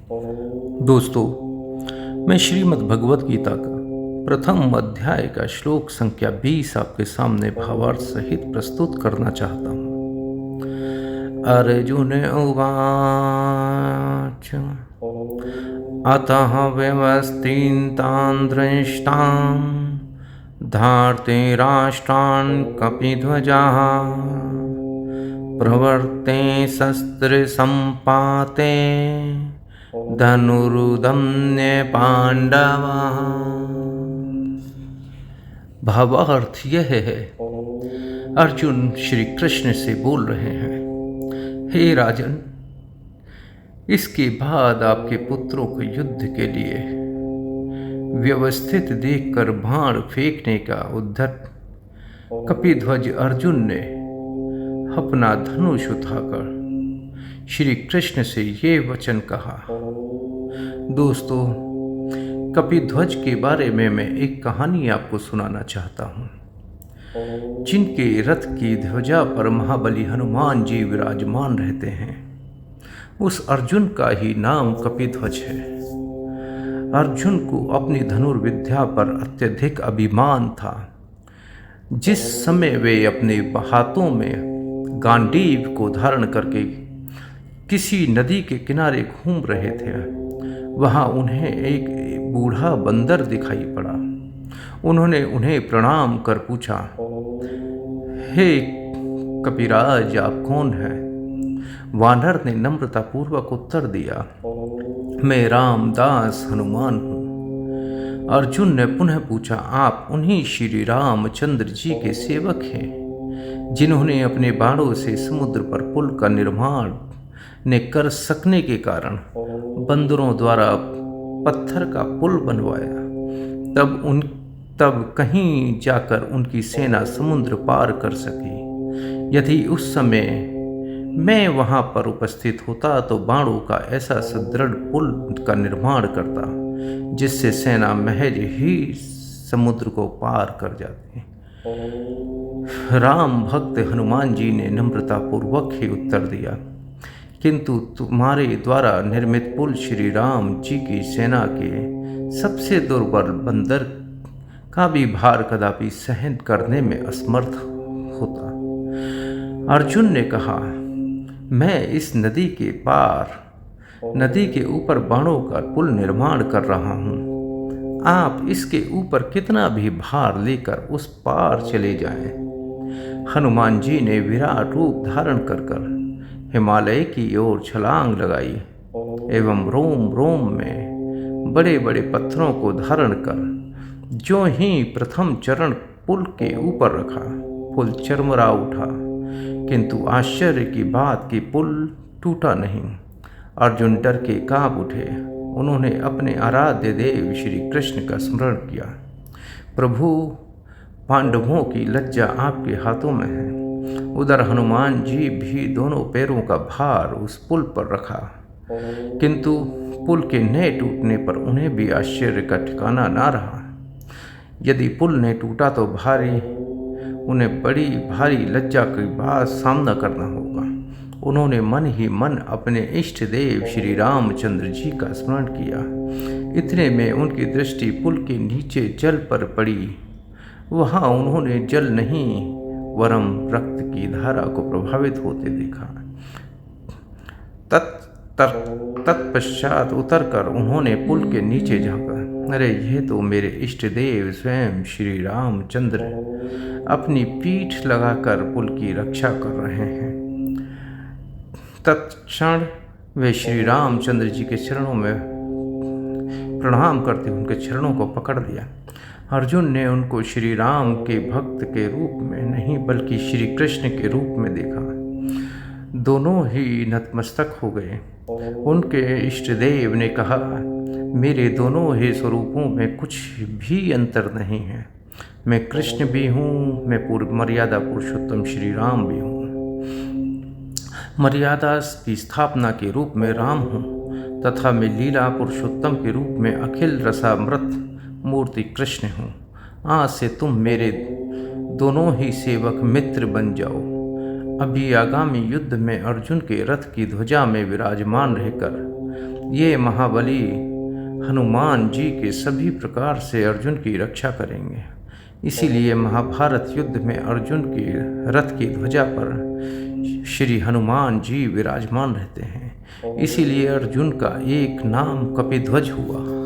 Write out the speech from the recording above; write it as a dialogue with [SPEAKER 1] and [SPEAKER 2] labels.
[SPEAKER 1] दोस्तों, मैं श्रीमद् भगवत गीता का प्रथम अध्याय का श्लोक संख्या 20 आपके सामने भावार्थ सहित प्रस्तुत करना चाहता हूँ। अर्जुन उवाच अतः व्यवस्थितान् दृष्टां धार्तराष्ट्रान् कपिध्वजाः प्रवर्ते शस्त्रसम्पाते धनुरुदम्य पांडवः। भावार्थ यह है, अर्जुन श्री कृष्ण से बोल रहे हैं, हे राजन, इसके बाद आपके पुत्रों को युद्ध के लिए व्यवस्थित देखकर बाण फेंकने का उद्धत कपिध्वज अर्जुन ने अपना धनुष उठाकर श्री कृष्ण से ये वचन कहा। दोस्तों, कपिध्वज के बारे में मैं एक कहानी आपको सुनाना चाहता हूँ। जिनके रथ की ध्वजा पर महाबली हनुमान जी विराजमान रहते हैं, उस अर्जुन का ही नाम कपिध्वज है। अर्जुन को अपनी धनुर्विद्या पर अत्यधिक अभिमान था। जिस समय वे अपने हाथों में गांडीव को धारण करके किसी नदी के किनारे घूम रहे थे, वहाँ उन्हें एक बूढ़ा बंदर दिखाई पड़ा। उन्होंने उन्हें प्रणाम कर पूछा, हे कपिराज, आप कौन हैं? वानर ने नम्रतापूर्वक उत्तर दिया, मैं रामदास हनुमान हूँ। अर्जुन ने पुनः पूछा, आप उन्हीं श्री रामचंद्र जी के सेवक हैं जिन्होंने अपने बाणों से समुद्र पर पुल का निर्माण ने कर सकने के कारण बंदरों द्वारा पत्थर का पुल बनवाया। तब कहीं जाकर उनकी सेना समुद्र पार कर सकी। यदि उस समय मैं वहां पर उपस्थित होता तो बाणों का ऐसा सुदृढ़ पुल का निर्माण करता जिससे सेना महज ही समुद्र को पार कर जाती। राम भक्त हनुमान जी ने नम्रतापूर्वक ही उत्तर दिया, किंतु तुम्हारे द्वारा निर्मित पुल श्री राम जी की सेना के सबसे दुर्बल बंदर का भी भार कदापि सहन करने में असमर्थ होता। अर्जुन ने कहा, मैं इस नदी के ऊपर बाणों का पुल निर्माण कर रहा हूँ। आप इसके ऊपर कितना भी भार लेकर उस पार चले जाएं। हनुमान जी ने विराट रूप धारण कर हिमालय की ओर छलांग लगाई एवं रोम रोम में बड़े बड़े पत्थरों को धारण कर जो ही प्रथम चरण पुल के ऊपर रखा, पुल चरमरा उठा, किंतु आश्चर्य की बात कि पुल टूटा नहीं। अर्जुन डर के कांप उठे। उन्होंने अपने आराध्य देव श्री कृष्ण का स्मरण किया। प्रभु, पांडवों की लज्जा आपके हाथों में है। उधर हनुमान जी भी दोनों पैरों का भार उस पुल पर रखा, किंतु पुल के न टूटने पर उन्हें भी आश्चर्य का ठिकाना ना रहा। यदि पुल ने टूटा तो उन्हें बड़ी भारी लज्जा के बाद सामना करना होगा। उन्होंने मन ही मन अपने इष्ट देव श्री रामचंद्र जी का स्मरण किया। इतने में उनकी दृष्टि पुल के नीचे जल पर पड़ी। वहाँ उन्होंने जल नहीं वरम रक्त की धारा को प्रभावित होते देखा। तत्पश्चात उतरकर उन्होंने पुल के नीचे झांका। अरे, यह तो मेरे इष्ट देव स्वयं श्री रामचंद्र अपनी पीठ लगाकर पुल की रक्षा कर रहे हैं। तत्क्षण वे श्री रामचंद्र जी के चरणों में प्रणाम करते उनके चरणों को पकड़ लिया। अर्जुन ने उनको श्री राम के भक्त के रूप में नहीं बल्कि श्री कृष्ण के रूप में देखा। दोनों ही नतमस्तक हो गए। उनके इष्ट देव ने कहा, मेरे दोनों ही स्वरूपों में कुछ भी अंतर नहीं है। मैं कृष्ण भी हूँ, मैं मर्यादा पुरुषोत्तम श्री राम भी हूँ। मर्यादा की स्थापना के रूप में राम हूँ तथा मैं लीला पुरुषोत्तम के रूप में अखिल रसामृत मूर्ति कृष्ण हूँ। आज से तुम मेरे दोनों ही सेवक मित्र बन जाओ। अभी आगामी युद्ध में अर्जुन के रथ की ध्वजा में विराजमान रहकर ये महाबली हनुमान जी के सभी प्रकार से अर्जुन की रक्षा करेंगे। इसीलिए महाभारत युद्ध में अर्जुन की रथ की ध्वजा पर श्री हनुमान जी विराजमान रहते हैं। इसीलिए अर्जुन का एक नाम कपिध्वज हुआ।